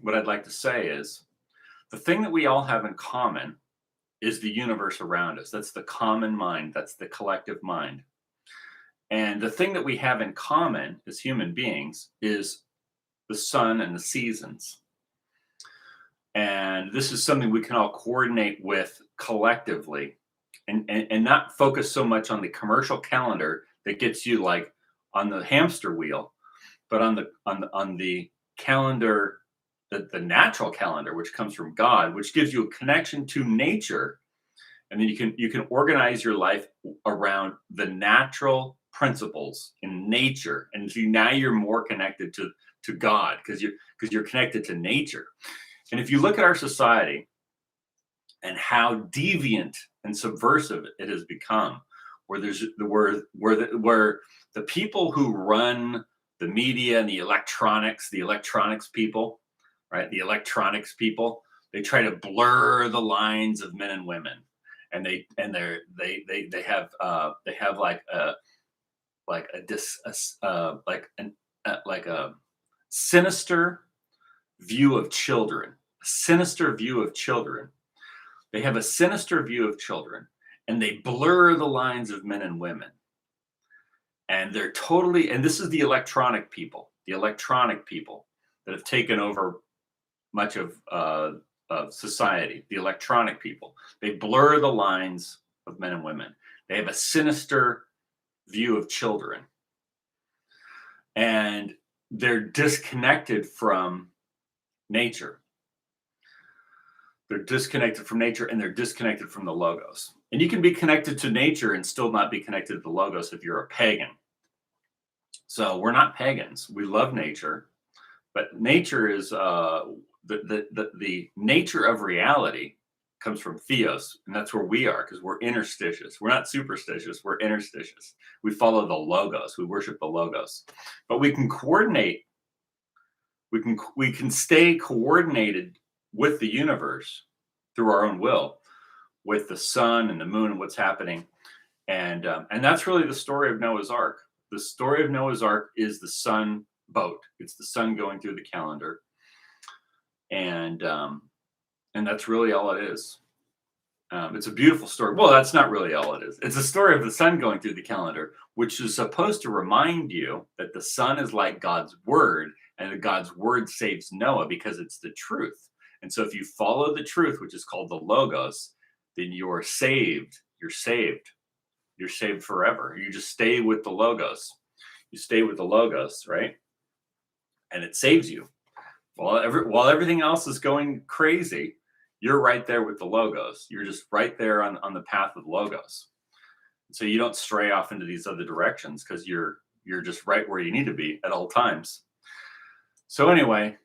what I'd like to say is the thing that we all have in common is the universe around us. That's the common mind. That's the collective mind. And the thing that we have in common as human beings is the sun and the seasons. And this is something we can all coordinate with collectively and not focus so much on the commercial calendar that gets you like on the hamster wheel, but on the calendar, the natural calendar, which comes from God, which gives you a connection to nature. And then you can organize your life around the natural principles in nature. And so now you're more connected to God because you're connected to nature. And if you look at our society and how deviant and subversive it has become, where the people who run the media and the electronics people, right? The electronics people, they try to blur the lines of men and women, and they have a sinister view of children. Sinister view of children. They have a sinister view of children, and they blur the lines of men and women. And they're totally, and this is the electronic people that have taken over much of society, the electronic people. They blur the lines of men and women. They have a sinister view of children. And they're disconnected from nature. They're disconnected from nature, and they're disconnected from the logos. And you can be connected to nature and still not be connected to the logos if you're a pagan. So we're not pagans. We love nature, but nature is the nature of reality comes from theos, and that's where we are because we're interstitious. We're not superstitious. We're interstitious. We follow the logos. We worship the logos, but we can coordinate. We can stay coordinated with the universe through our own will, with the sun and the moon and what's happening, and that's really the story of Noah's Ark. The story of Noah's Ark is the sun boat. It's the sun going through the calendar, and that's really all it is. It's a beautiful story. Well, that's not really all it is. It's a story of the sun going through the calendar, which is supposed to remind you that the sun is like God's word, and that God's word saves Noah because it's the truth. And so if you follow the truth, which is called the logos, then you're saved. You're saved. You're saved forever. You just stay with the logos. You stay with the logos, right? And it saves you. While everything else is going crazy, you're right there with the logos. You're just right there on the path of logos. So you don't stray off into these other directions because you're just right where you need to be at all times. So anyway,